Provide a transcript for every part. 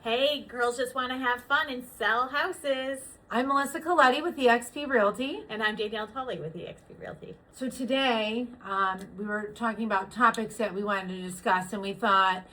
Hey, girls just want to have fun and sell houses. I'm Melissa Colletti with eXp Realty. And I'm Danielle Tully with eXp Realty. So today, we were talking about topics that we wanted to discuss, and we thought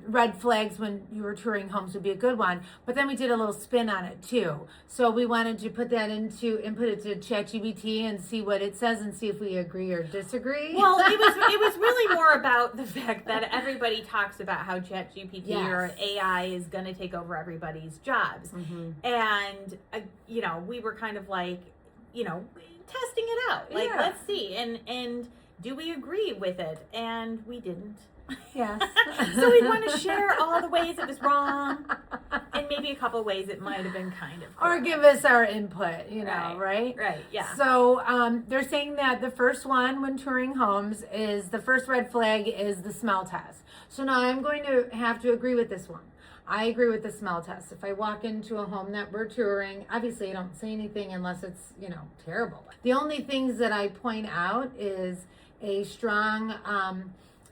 red flags when you were touring homes would be a good one. But then we did a little spin on it too. So we wanted to put that input it to ChatGPT and see what it says and see if we agree or disagree. Well, it was really more about the fact that everybody talks about how ChatGPT or AI is going to take over everybody's jobs. Mm-hmm. And, we were kind of like, testing it out. Like, let's see. And do we agree with it? And we didn't. Yes. So we want to share all the ways it was wrong and maybe a couple of ways it might have been kind of correct. Or give us our input, right? Right, yeah. So they're saying that the first one when touring homes is the first red flag is the smell test. So now I'm going to have to agree with this one. I agree with the smell test. If I walk into a home that we're touring, obviously I don't say anything unless it's, terrible. The only things that I point out is a strong,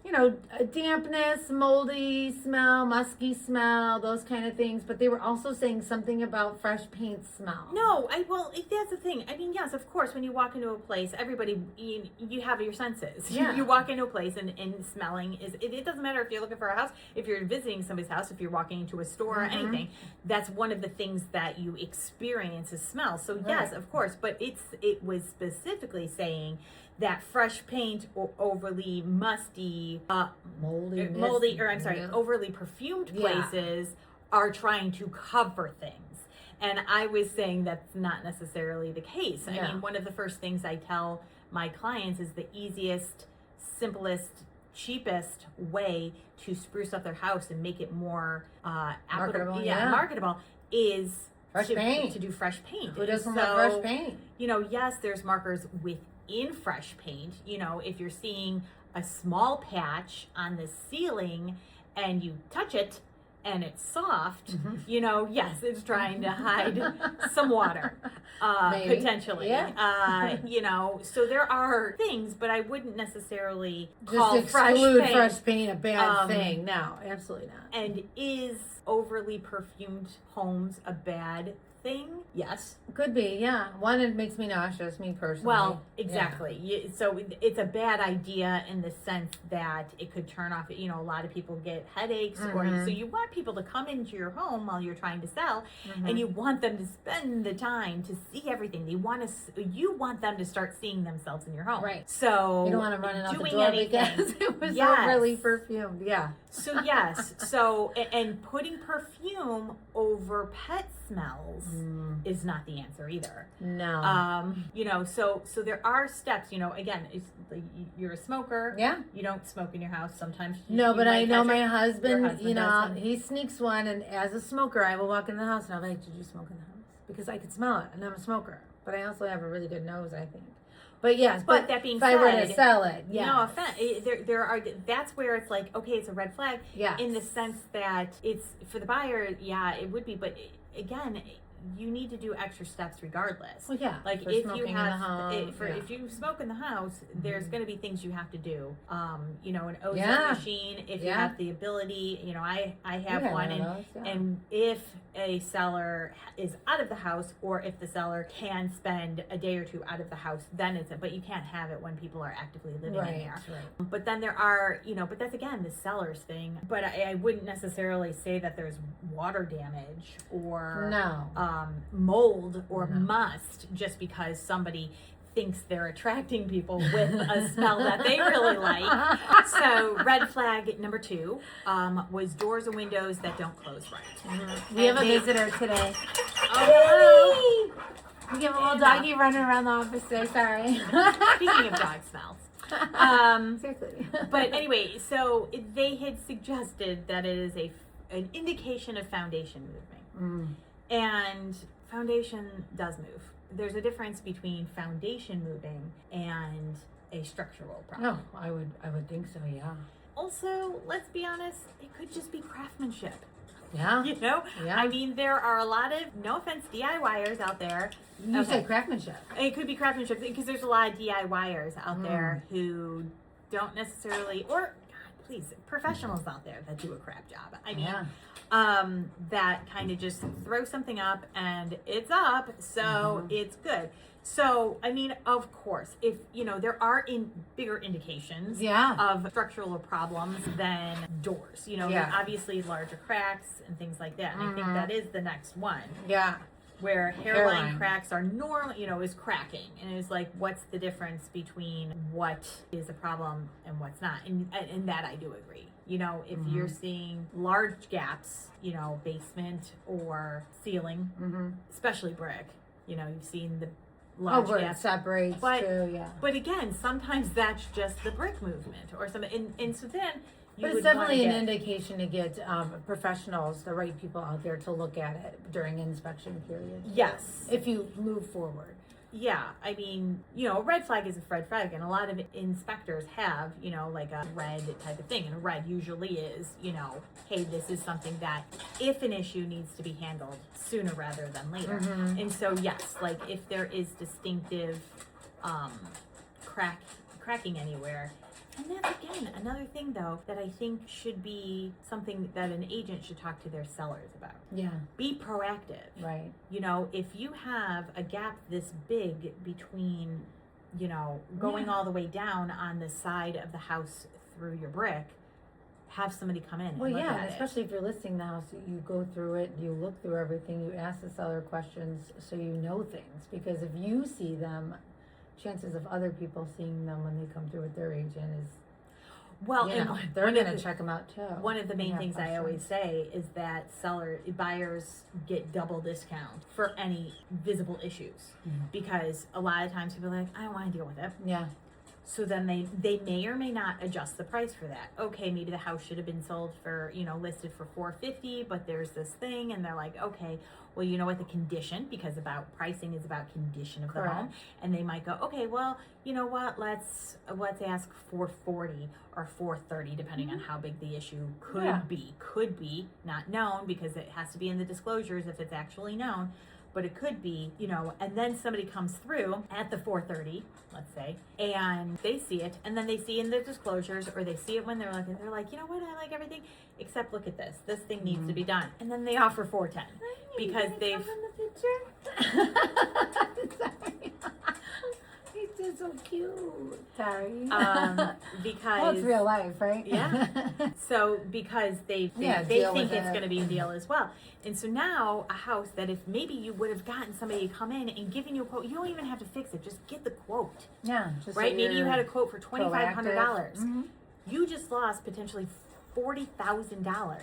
a dampness, moldy smell, musky smell, those kind of things. But they were also saying something about fresh paint smell. No, that's the thing. I mean, yes, of course, when you walk into a place, everybody, you have your senses. Yeah. You walk into a place and smelling it doesn't matter if you're looking for a house, if you're visiting somebody's house, if you're walking into a store or anything, that's one of the things that you experience is smell. So yes, of course, but it was specifically saying that fresh paint or overly musty, overly perfumed places are trying to cover things. And I was saying that's not necessarily the case. I mean, one of the first things I tell my clients is the easiest, simplest, cheapest way to spruce up their house and make it more marketable is to do fresh paint. Who doesn't love fresh paint? Yes, there's markers within fresh paint. If you're seeing a small patch on the ceiling and you touch it and it's soft, yes, it's trying to hide some water, potentially. Yeah. So there are things, but I wouldn't necessarily just call exclude fresh paint a bad thing. No, absolutely not. And is overly perfumed homes a bad thing? Yes. Could be, yeah. One, it makes me nauseous, me personally. Well, exactly. Yeah. So it's a bad idea in the sense that it could turn off, a lot of people get headaches, or so you want people to come into your home while you're trying to sell, and you want them to spend the time to see everything. You want them to start seeing themselves in your home. Right. So you don't want to run out the door because it was overly perfumed. Yeah. So yes. So, and putting perfume over pet smells is not the answer either. No. So there are steps, again, you're a smoker. Yeah. You don't smoke in your house. Sometimes but I know my husband, doesn't. he sneaks one, and as a smoker, I will walk in the house and I'm like, did you smoke in the house? Because I can smell it and I'm a smoker. But I also have a really good nose, I think. But yes, but that being if said, I were to sell it, no offense. There are. That's where it's like, okay, it's a red flag. Yeah. In the sense that it's for the buyer. Yeah, it would be. But again, you need to do extra steps regardless. Well, yeah. Like if you have, if you smoke in the house, there's going to be things you have to do. An ozone machine. If you have the ability, I have one, and if a seller is out of the house, or if the seller can spend a day or two out of the house, then but you can't have it when people are actively living in there. Right. But then there are, but that's again the seller's thing. But I wouldn't necessarily say that there's water damage or mold or must just because somebody thinks they're attracting people with a smell that they really like. So red flag number 2 was doors and windows that don't close right. We have a visitor today. Oh, hello. We have a little doggy running around the office today. Sorry. Speaking of dog smells. Seriously. But anyway, so they had suggested that it is an indication of foundation moving. And foundation does move. There's a difference between foundation moving and a structural problem. No, I would think so, yeah. Also, let's be honest, it could just be craftsmanship. Yeah. Yeah. I mean, there are a lot of, no offense, DIYers out there. You said craftsmanship. It could be craftsmanship because there's a lot of DIYers out there who don't necessarily, or please, professionals out there that do a crap job. I mean, Yeah. that kind of just throw something up and it's up, so it's good. So, I mean, of course, if, there are bigger indications of structural problems than doors, obviously larger cracks and things like that. And I think that is the next one. Yeah. Where hairline cracks are normal, is cracking. And it's like, what's the difference between what is a problem and what's not? And that I do agree. If you're seeing large gaps, basement or ceiling, especially brick, you've seen the large gaps. It separates too, yeah. But again, sometimes that's just the brick movement or something. And so then but it's definitely an indication to get professionals, the right people out there to look at it during inspection period. Yes. If you move forward. Yeah, I mean, a red flag is a red flag, and a lot of inspectors have, like a red type of thing, and a red usually is, hey, this is something that if an issue needs to be handled sooner rather than later. And so, yes, like if there is distinctive cracking anywhere. And that's, again, another thing, though, that I think should be something that an agent should talk to their sellers about. Yeah. Be proactive. Right. If you have a gap this big between, going all the way down on the side of the house through your brick, have somebody come in and look at it. Especially if you're listing the house, you go through it, you look through everything, you ask the seller questions so you know things. Because if you see them, chances of other people seeing them when they come through with their agent is, they're going to check them out too. One of the main things I always say is that buyers get double discount for any visible issues, because a lot of times people are like, I don't want to deal with it. Yeah. So then they may or may not adjust the price for that. Okay, maybe the house should have been sold for, listed for $450, but there's this thing, and they're like, okay, well, you know what, the condition, because pricing is about condition of the home, and they might go, okay, well, you know what, let's ask $440 or $430, depending on how big the issue could be, not known, because it has to be in the disclosures if it's actually known. But it could be, and then somebody comes through at the $430, let's say, and they see it, and then they see in the disclosures, or they see it when they're looking, they're like, you know what, I like everything, except look at this. This thing needs to be done. And then they offer $410 because they've... Sorry. He's so cute. Sorry. Because... it's real life, right? Yeah. So because they think it's going to be a deal as well. And so now a house that if maybe you would have gotten somebody to come in and given you a quote, you don't even have to fix it. Just get the quote. Yeah. Right? So maybe you had a quote for $2,500. You just lost potentially $40,000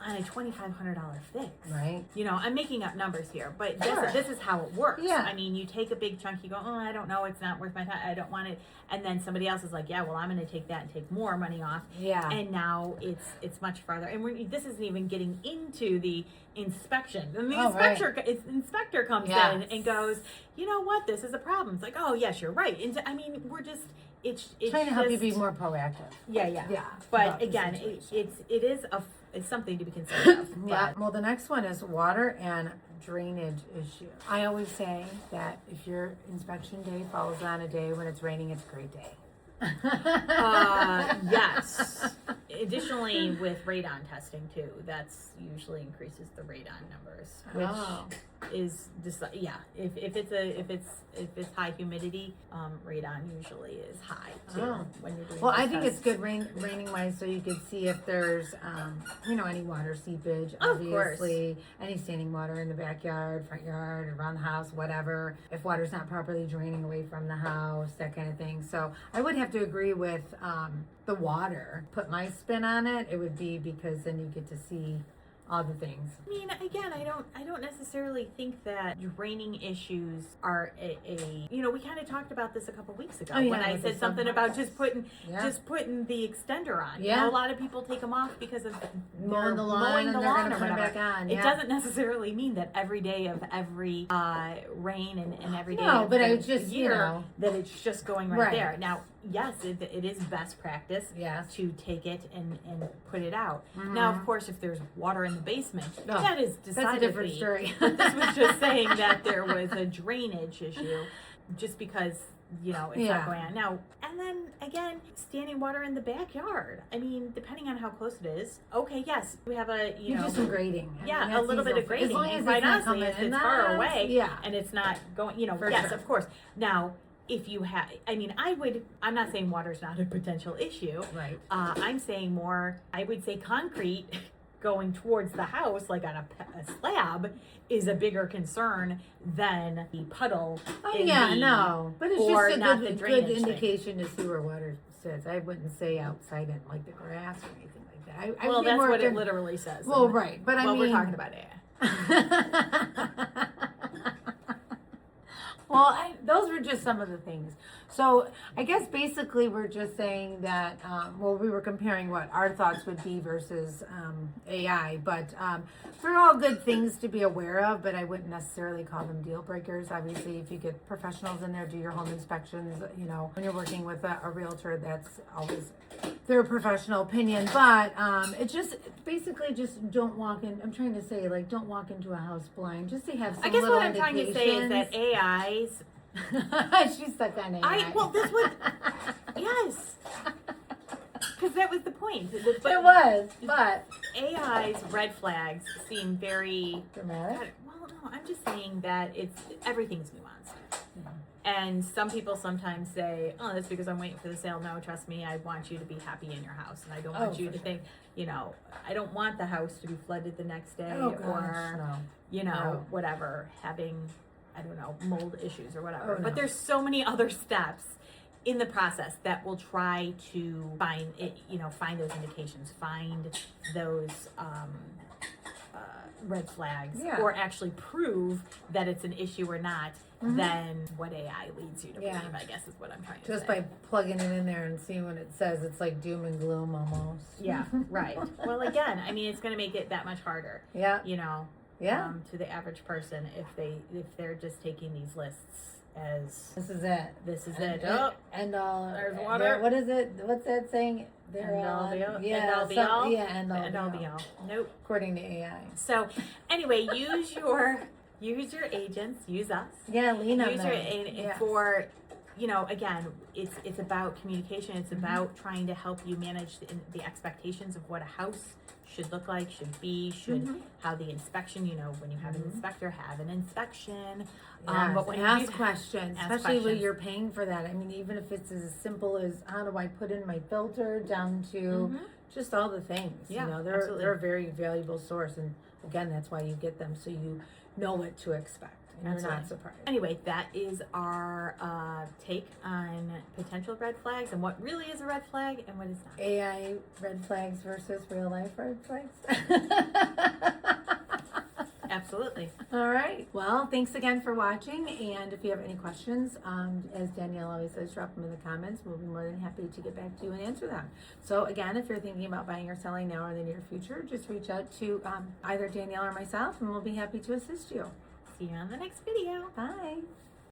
on a $2,500 fix. Right. I'm making up numbers here, but this is how it works. Yeah. I mean, you take a big chunk, you go, oh, I don't know, it's not worth my time, I don't want it. And then somebody else is like, yeah, well, I'm going to take that and take more money off. Yeah. And now it's much farther. And this isn't even getting into the inspection. And the inspector comes in and goes, you know what, this is a problem. It's like, oh, yes, you're right. And I mean, we're just... It's trying to help you be more proactive. Yeah. But again, it's something to be considered of. Yeah. Well, the next one is water and drainage issue. I always say that if your inspection day falls on a day when it's raining, it's a great day. Yes. Additionally, with radon testing too, that's usually increases the radon numbers, which is just if it's high humidity, radon usually is high too when you're doing. Well, I think it's good raining wise, so you can see if there's any water seepage, obviously, any standing water in the backyard, front yard, around the house, whatever. If water's not properly draining away from the house, that kind of thing. So I would have to agree with the water. Put my spin on it. It would be because then you get to see all the things. I mean, again, I don't necessarily think that draining issues are we kind of talked about this a couple weeks ago when I said something about just putting the extender on. Yeah. A lot of people take them off because of mowing the lawn or whatever. Back on. It doesn't necessarily mean that every day of every rain and every day but the it's just year that it's just going right there. Now, yes, it is best practice to take it and put it out. Now, of course, if there's water in the basement, that is decidedly that's a different story. But this was just saying that there was a drainage issue, just because you know, it's not going on. Now, and then again, standing water in the backyard. I mean, depending on how close it is. Okay, yes, we have you know, do some grading. Yeah, a little bit of grading. As long as quite it's not honestly, coming if in it's far away, yeah, and it's not going, you know, For yes, sure. of course. Now, if you have, I mean, I'm not saying water's not a potential issue. Right. I'm saying more, I would say concrete going towards the house, like on a slab, is a bigger concern than the puddle. Oh yeah, no, but it's or just a not good, the good drainage thing. indication to see where water sits. I wouldn't say outside in like the grass or anything like that. I Well, would be that's more what it literally says. Well, right, but I mean, we're talking about it. Well, those were just some of the things. So I guess basically we're just saying that, we were comparing what our thoughts would be versus AI, but they're all good things to be aware of, but I wouldn't necessarily call them deal breakers. Obviously, if you get professionals in there, do your home inspections, you know, when you're working with a realtor, that's always their professional opinion, but it just basically just don't walk in. I'm trying to say, like, don't walk into a house blind. Just to have some I guess little what I'm trying to say is that AI's. She's stuck on AI. Well, this would. Yes. Because that was the point. It was, but AI's red flags seem very dramatic. Well, no, I'm just saying that everything's nuanced. And some people sometimes say, "Oh, that's because I'm waiting for the sale." No, trust me, I want you to be happy in your house, and I don't want you to think, you know, I don't want the house to be flooded the next day you know, whatever, having, I don't know, mold issues or whatever. But there's so many other steps in the process that will try to find it, you know, find those indications, find those red flags, or actually prove that it's an issue or not. Than what AI leads you to believe, I guess is what I'm trying to say. Just by plugging it in there and seeing what it says, it's like doom and gloom almost. Yeah, right. Well, again, I mean, it's going to make it that much harder. Yeah. You know. Yeah. To the average person, if they're just taking these lists as this is it. This is it. And all. There's water. What is it? What's that saying? End all be all. Yeah. End all be all. Yeah. End all be all. Nope. According to AI. So, anyway, use your agents. Use us. Yeah. Lean on them. For, you know, again, it's about communication. It's about trying to help you manage the expectations of what a house should look like, should be, how the inspection, you know, when you have an inspector, have an inspection. But when ask questions, especially when you're paying for that. I mean, even if it's as simple as how do I put in my filter, down to just all the things. Yeah, you know, they're a very valuable source, and again, that's why you get them, so you know what to expect. And you're not surprised. Anyway, that is our take on potential red flags and what really is a red flag and what is not. AI red flags versus real life red flags. Absolutely. All right. Well, thanks again for watching. And if you have any questions, as Danielle always says, drop them in the comments. We'll be more than happy to get back to you and answer them. So again, if you're thinking about buying or selling now or in the near future, just reach out to either Danielle or myself, and we'll be happy to assist you. See you on the next video. Bye.